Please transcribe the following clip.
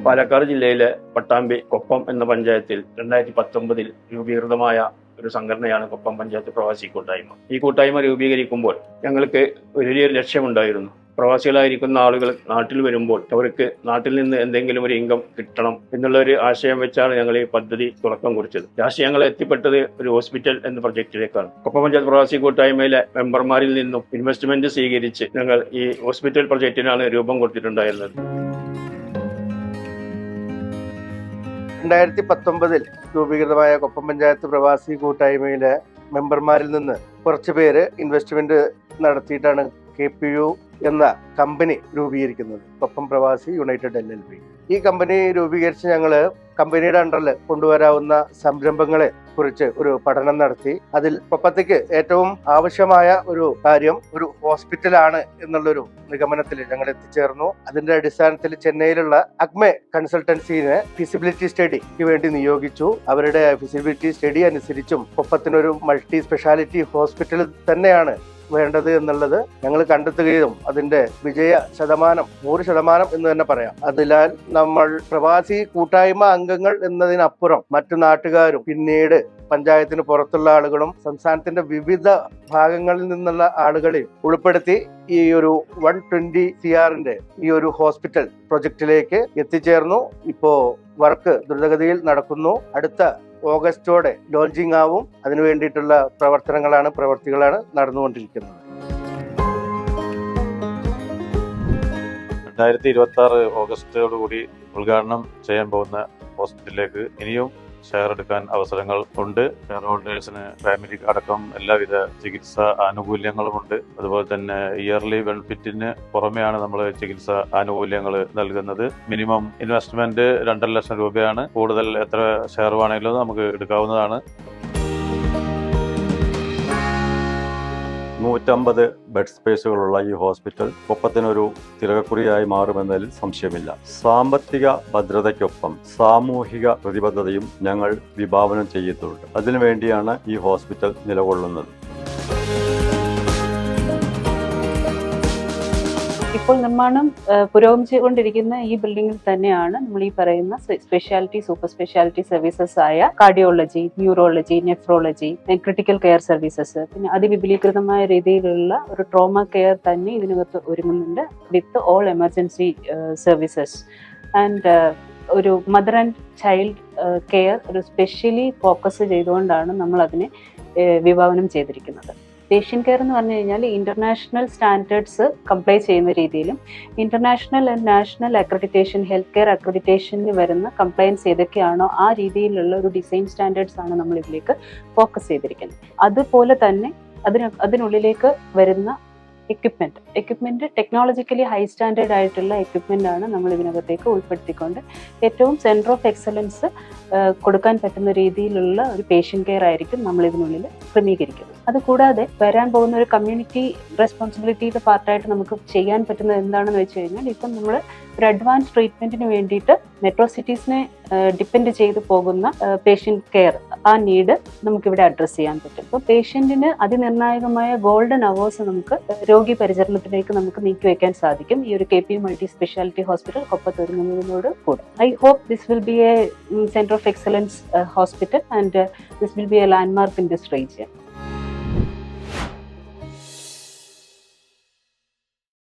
പാലക്കാട് ജില്ലയിലെ പട്ടാമ്പി കൊപ്പം എന്ന പഞ്ചായത്തിൽ 2019 രൂപീകൃതമായ ഒരു സംഘടനയാണ് കൊപ്പം പഞ്ചായത്ത് പ്രവാസി കൂട്ടായ്മ. ഈ കൂട്ടായ്മ രൂപീകരിക്കുമ്പോൾ ഞങ്ങൾക്ക് വലിയൊരു ലക്ഷ്യമുണ്ടായിരുന്നു. പ്രവാസികളായിരിക്കുന്ന ആളുകൾ നാട്ടിൽ വരുമ്പോൾ അവർക്ക് നാട്ടിൽ നിന്ന് എന്തെങ്കിലും ഒരു ഇൻകം കിട്ടണം എന്നുള്ള ഒരു ആശയം വെച്ചാണ് ഞങ്ങൾ ഈ പദ്ധതി തുടക്കം കുറിച്ചത്. ഞങ്ങൾ എത്തിപ്പെട്ടത് ഒരു ഹോസ്പിറ്റൽ എന്ന പ്രൊജക്റ്റിലേക്കാണ്. കൊപ്പം പഞ്ചായത്ത് പ്രവാസി കൂട്ടായ്മയിലെ മെമ്പർമാരിൽ നിന്നും ഇൻവെസ്റ്റ്മെന്റ് സ്വീകരിച്ച് ഞങ്ങൾ ഈ ഹോസ്പിറ്റൽ പ്രൊജക്റ്റിനാണ് രൂപം കൊടുത്തിട്ടുണ്ടായിരുന്നത്. 2019 രൂപീകൃതമായ കൊപ്പം പഞ്ചായത്ത് പ്രവാസി കൂട്ടായ്മയിലെ മെമ്പർമാരിൽ നിന്ന് കുറച്ച് പേര് ഇൻവെസ്റ്റ്മെന്റ് നടത്തിയിട്ടാണ് KPU എന്ന കമ്പനി രൂപീകരിക്കുന്നത്, കൊപ്പം പ്രവാസി യുണൈറ്റഡ് LLP. ഈ കമ്പനി രൂപീകരിച്ച് ഞങ്ങള് കമ്പനിയുടെ അണ്ടറിൽ കൊണ്ടുവരാവുന്ന സംരംഭങ്ങളെ കുറിച്ച് ഒരു പഠനം നടത്തി. അതിൽ കൊപ്പത്തേക്ക് ഏറ്റവും ആവശ്യമായ ഒരു കാര്യം ഒരു ഹോസ്പിറ്റലാണ് എന്നുള്ളൊരു നിഗമനത്തിൽ ഞങ്ങൾ എത്തിച്ചേർന്നു. അതിന്റെ അടിസ്ഥാനത്തിൽ ചെന്നൈയിലുള്ള അഗ്മെ കൺസൾട്ടൻസിനെ ഫിസിബിലിറ്റി സ്റ്റഡിക്ക് വേണ്ടി നിയോഗിച്ചു. അവരുടെ ഫിസിബിലിറ്റി സ്റ്റഡി അനുസരിച്ചും കൊപ്പത്തിനൊരു മൾട്ടി സ്പെഷ്യാലിറ്റി ഹോസ്പിറ്റൽ തന്നെയാണ് വേണ്ടത് എന്നുള്ളത് ഞങ്ങൾ കണ്ടെത്തുകയും അതിന്റെ വിജയ ശതമാനം 100% എന്ന് തന്നെ പറയാം. അതിനാൽ നമ്മൾ പ്രവാസി കൂട്ടായ്മ അംഗങ്ങൾ എന്നതിനപ്പുറം മറ്റു നാട്ടുകാരും പിന്നീട് പഞ്ചായത്തിന് പുറത്തുള്ള ആളുകളും സംസ്ഥാനത്തിന്റെ വിവിധ ഭാഗങ്ങളിൽ നിന്നുള്ള ആളുകളെ ഉൾപ്പെടുത്തി ഈ ഒരു 120 CR ഈ ഒരു ഹോസ്പിറ്റൽ പ്രൊജക്റ്റിലേക്ക് എത്തിച്ചേർന്നു. ഇപ്പോ വർക്ക് ദ്രുതഗതിയിൽ നടക്കുന്നു. അടുത്ത ഓഗസ്റ്റോടെ ലോഞ്ചിങ് ആവും. അതിനു വേണ്ടിയിട്ടുള്ള പ്രവർത്തികളാണ് നടന്നുകൊണ്ടിരിക്കുന്നത്. 2026 ഓഗസ്റ്റോടുകൂടി ഉദ്ഘാടനം ചെയ്യാൻ പോകുന്ന ഹോസ്പിറ്റലിലേക്ക് ഇനിയും ഷെയർ എടുക്കാൻ അവസരങ്ങൾ ഉണ്ട്. ഷെയർ ഹോൾഡേഴ്സിന് ഫാമിലി അടക്കം എല്ലാവിധ ചികിത്സാ ആനുകൂല്യങ്ങളുമുണ്ട്. അതുപോലെ തന്നെ ഇയർലി ബെനിഫിറ്റിന് പുറമെയാണ് നമ്മൾ ചികിത്സാ ആനുകൂല്യങ്ങൾ നൽകുന്നത്. മിനിമം ഇൻവെസ്റ്റ്മെന്റ് 2.5 ലക്ഷം രൂപയാണ്. കൂടുതൽ എത്ര ഷെയർ വേണമെങ്കിലും നമുക്ക് എടുക്കാവുന്നതാണ്. 150 ബെഡ് സ്പേസുകളുള്ള ഈ ഹോസ്പിറ്റൽ കൊപ്പത്തിനൊരു തിലകക്കുറിയായി മാറുമെന്നതിൽ സംശയമില്ല. സാമ്പത്തിക ഭദ്രതയ്ക്കൊപ്പം സാമൂഹിക പ്രതിബദ്ധതയും ഞങ്ങൾ വിഭാവനം ചെയ്യുന്നുണ്ട്. അതിനുവേണ്ടിയാണ് ഈ ഹോസ്പിറ്റൽ നിലകൊള്ളുന്നത്. ഇപ്പോൾ നിർമ്മാണം പുരോഗമിച്ചുകൊണ്ടിരിക്കുന്ന ഈ ബിൽഡിംഗിൽ തന്നെയാണ് നമ്മൾ ഈ പറയുന്ന സ്പെഷ്യാലിറ്റി സൂപ്പർ സ്പെഷ്യാലിറ്റി സർവീസസ് ആയ cardiology, neurology, nephrology, critical care services, പിന്നെ അതിവിപുലീകൃതമായ രീതിയിലുള്ള ഒരു ട്രോമ കെയർ തന്നെ ഇതിനകത്ത് ഒരുങ്ങുന്നുണ്ട്. With all emergency services and ഒരു മദർ ആൻഡ് ചൈൽഡ് കെയർ ഒരു സ്പെഷ്യലി ഫോക്കസ് ചെയ്തുകൊണ്ടാണ് നമ്മൾ അതിനെ വിഭാവനം ചെയ്തിരിക്കുന്നത്. പേഷ്യൻ്റ് കെയർ എന്ന് പറഞ്ഞു കഴിഞ്ഞാൽ ഇന്റർനാഷണൽ സ്റ്റാൻഡേർഡ്സ് കംപ്ലൈ ചെയ്യുന്ന രീതിയിലും international and national accreditation, health care അക്രഡിറ്റേഷനിൽ വരുന്ന കംപ്ലയൻസ് ഏതൊക്കെയാണോ ആ രീതിയിലുള്ള ഒരു ഡിസൈൻ സ്റ്റാൻഡേർഡ്സ് ആണ് നമ്മൾ ഇതിലേക്ക് ഫോക്കസ് ചെയ്തിരിക്കുന്നത്. അതുപോലെ തന്നെ അതിനുള്ളിലേക്ക് വരുന്ന എക്യുപ്മെന്റ് ടെക്നോളജിക്കലി ഹൈ സ്റ്റാൻഡേർഡ് ആയിട്ടുള്ള എക്യുപ്മെന്റ് ആണ് നമ്മൾ ഇതിനകത്തേക്ക് ഉൾപ്പെടുത്തിക്കൊണ്ട് ഏറ്റവും സെന്റർ ഓഫ് എക്സലൻസ് കൊടുക്കാൻ പറ്റുന്ന രീതിയിലുള്ള ഒരു പേഷ്യൻ്റ് കെയർ ആയിരിക്കും നമ്മൾ ഇതിനുള്ളിൽ ക്രമീകരിക്കുന്നത്. അതുകൂടാതെ വരാൻ പോകുന്ന ഒരു കമ്മ്യൂണിറ്റി റെസ്പോൺസിബിലിറ്റിയുടെ പാർട്ടായിട്ട് നമുക്ക് ചെയ്യാൻ പറ്റുന്നത് എന്താണെന്ന് വെച്ച് കഴിഞ്ഞാൽ, ഇപ്പം നമ്മൾ ഒരു അഡ്വാൻസ് ട്രീറ്റ്മെന്റിന് വേണ്ടിയിട്ട് മെട്രോ സിറ്റീസിനെ ഡിപ്പെൻഡ് ചെയ്ത് പോകുന്ന പേഷ്യൻ്റ് കെയർ ആ നീഡ് നമുക്കിവിടെ അഡ്രസ്സ് ചെയ്യാൻ പറ്റും. അപ്പോൾ പേഷ്യന്റിന് അതിനിർണായകമായ ഗോൾഡൻ അവേഴ്സ് നമുക്ക് രോഗി പരിചരണത്തിലേക്ക് നമുക്ക് നീക്കിവെക്കാൻ സാധിക്കും ഈ ഒരു KPU മൾട്ടി സ്പെഷ്യാലിറ്റി ഹോസ്പിറ്റൽ കൊപ്പത്ത് ഒരുങ്ങുന്നതിനോട് കൂടെ. I hope this will be a centre of excellence hospital and this will be a landmark in this region.